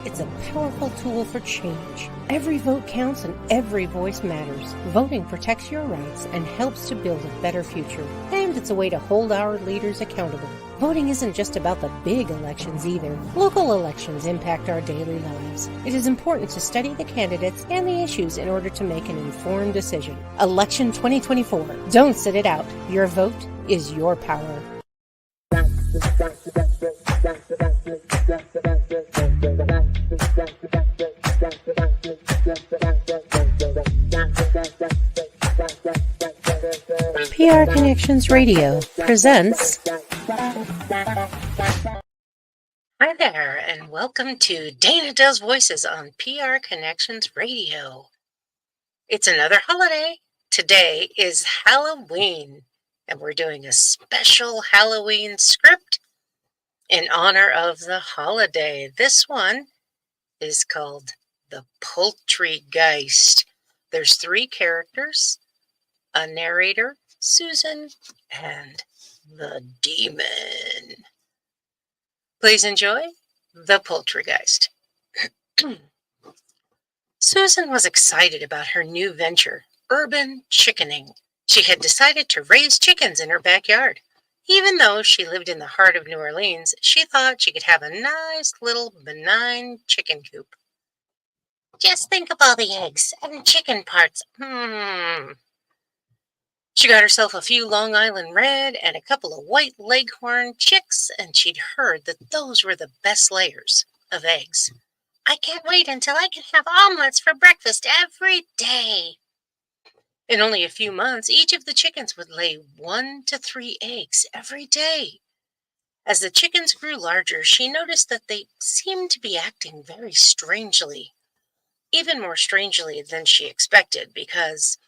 It's a powerful tool for change. Every vote counts and every voice matters. Voting protects your rights and helps to build a better future. And it's a way to hold our leaders accountable. Voting isn't just about the big elections either. Local elections impact our daily lives. It is important to study the candidates and the issues in order to make an informed decision. Election 2024. Don't sit it out. Your vote is your power. PR Connections Radio presents. Hi there, and welcome to Dana Does Voices on PR Connections Radio. It's another holiday. Today is Halloween, and we're doing a special Halloween script in honor of the holiday. This one is called the Poultrygeist. There's 3 characters, a narrator, Susan, and the demon. Please enjoy the Poultrygeist. Susan was excited about her new venture, urban chickening. She had decided to raise chickens in her backyard. Even though she lived in the heart of New Orleans, she thought she could have a nice little benign chicken coop. Just think of all the eggs and chicken parts. She got herself a few Long Island Red and a couple of white Leghorn chicks, and she'd heard that those were the best layers of eggs. I can't wait until I can have omelets for breakfast every day. In only a few months, each of the chickens would lay 1 to 3 eggs every day. As the chickens grew larger, she noticed that they seemed to be acting very strangely. Even more strangely than she expected, because,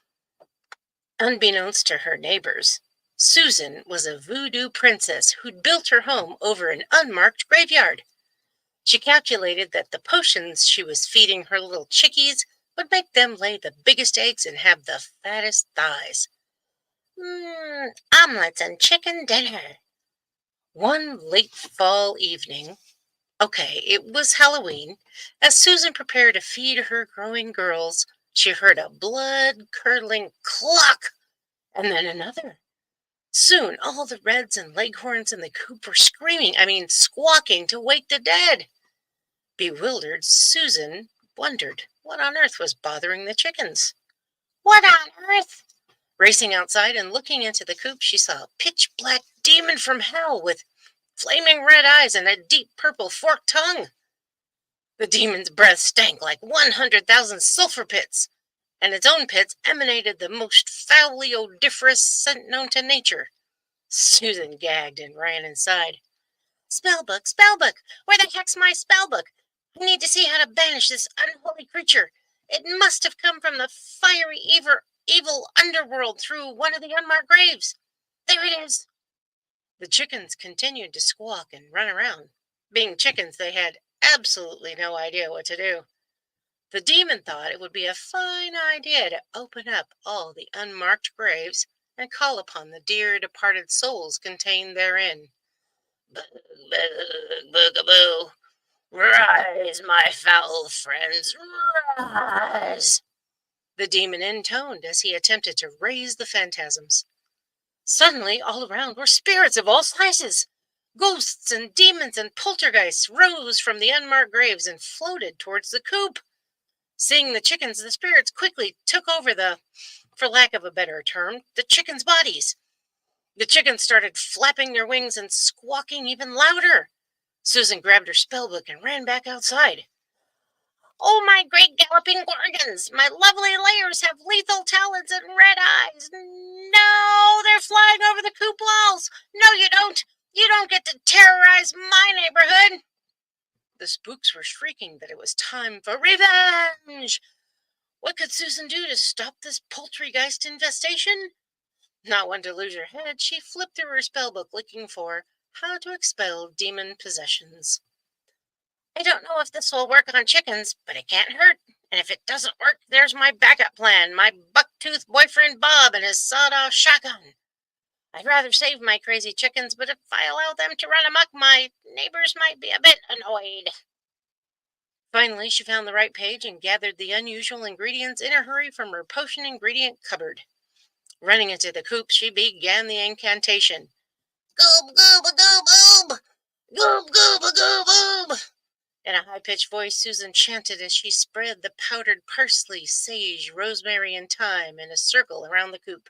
unbeknownst to her neighbors, Susan was a voodoo princess who'd built her home over an unmarked graveyard. She calculated that the potions she was feeding her little chickies would make them lay the biggest eggs and have the fattest thighs. Omelets and chicken dinner. One late fall evening, it was Halloween, as Susan prepared to feed her growing girls, she heard a blood-curdling cluck, and then another. Soon, all the Reds and Leghorns in the coop were squawking to wake the dead. Bewildered, Susan wondered what on earth was bothering the chickens. What on earth? Racing outside and looking into the coop, she saw a pitch-black demon from hell with flaming red eyes and a deep purple forked tongue. The demon's breath stank like 100,000 sulfur pits, and its own pits emanated the most foully odoriferous scent known to nature. Susan gagged and ran inside. Spellbook, spellbook! Where the heck's my spellbook? I need to see how to banish this unholy creature. It must have come from the fiery, evil underworld through one of the unmarked graves. There it is! The chickens continued to squawk and run around. Being chickens, they had absolutely no idea what to do. The demon thought it would be a fine idea to open up all the unmarked graves and call upon the dear departed souls contained therein. Bug, bug, bug-a-boo. Rise, my foul friends, rise! The demon intoned as he attempted to raise the phantasms. Suddenly, all around were spirits of all sizes. Ghosts and demons and poltergeists rose from the unmarked graves and floated towards the coop. Seeing the chickens, the spirits quickly took over for lack of a better term, the chickens' bodies. The chickens started flapping their wings and squawking even louder. Susan grabbed her spellbook and ran back outside. Oh, my great galloping gorgons! My lovely layers have lethal talons and red eyes! No, they're flying over the coop walls! No, you don't! You don't get to terrorize my neighborhood! The spooks were shrieking that it was time for revenge! What could Susan do to stop this Poultrygeist infestation? Not one to lose her head, she flipped through her spellbook looking for how to expel demon possessions. I don't know if this will work on chickens, but it can't hurt. And if it doesn't work, there's my backup plan, my buck-toothed boyfriend Bob and his sawed-off shotgun. I'd rather save my crazy chickens, but if I allow them to run amok, my neighbors might be a bit annoyed. Finally, she found the right page and gathered the unusual ingredients in a hurry from her potion ingredient cupboard. Running into the coop, she began the incantation. Goob, goob, a goob, oob! Goob, goob, a goob, oob! In a high-pitched voice, Susan chanted as she spread the powdered parsley, sage, rosemary, and thyme in a circle around the coop.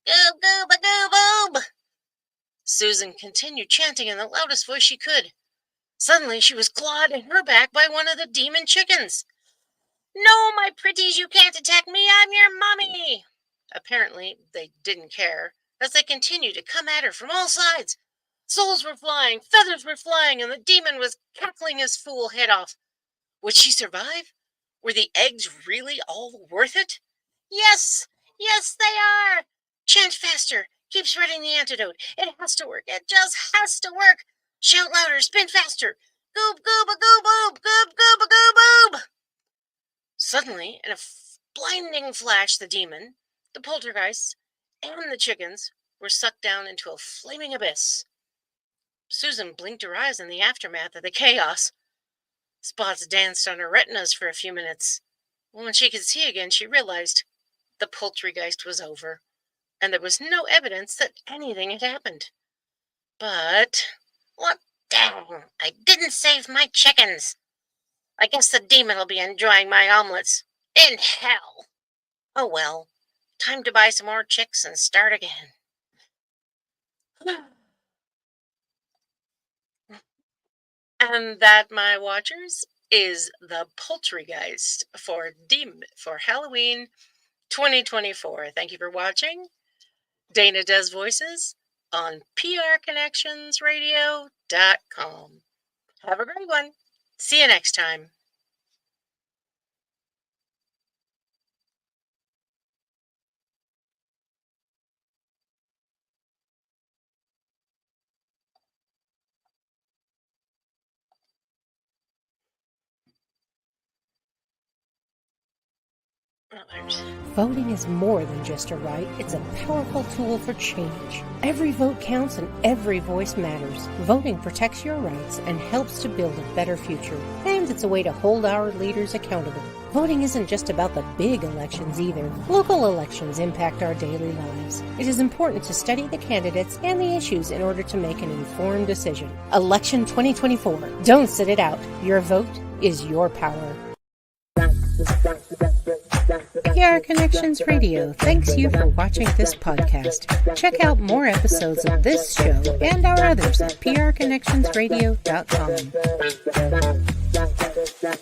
Goob, goob, a goob, oob! Susan continued chanting in the loudest voice she could. Suddenly, she was clawed in her back by one of the demon chickens. No, my pretties, you can't attack me. I'm your mommy. Apparently, they didn't care, as they continued to come at her from all sides. Souls were flying, feathers were flying, and the demon was cackling his fool head off. Would she survive? Were the eggs really all worth it? Yes, yes, they are. Chant faster. Keep spreading the antidote. It has to work. It just has to work. Shout louder. Spin faster. Goob, goob, a goob, oob. Goob, goob, a goob, oob. Suddenly, in a blinding flash, the demon, the poltergeist, and the chickens were sucked down into a flaming abyss. Susan blinked her eyes in the aftermath of the chaos. Spots danced on her retinas for a few minutes. When she could see again, she realized the poltergeist was over, and there was no evidence that anything had happened. But, what dang, I didn't save my chickens. I guess the demon will be enjoying my omelets. In hell. Oh well, time to buy some more chicks and start again. And that, my watchers, is the Poultrygeist for Halloween 2024. Thank you for watching. Dana does voices on prconnectionsradio.com. Have a great one. See you next time. Voting is more than just a right, it's a powerful tool for change. Every vote counts and every voice matters. Voting protects your rights and helps to build a better future. And it's a way to hold our leaders accountable. Voting isn't just about the big elections either. Local elections impact our daily lives. It is important to study the candidates and the issues in order to make an informed decision. Election 2024. Don't sit it out. Your vote is your power. PR Connections Radio thanks you for watching this podcast. Check out more episodes of this show and our others at prconnectionsradio.com.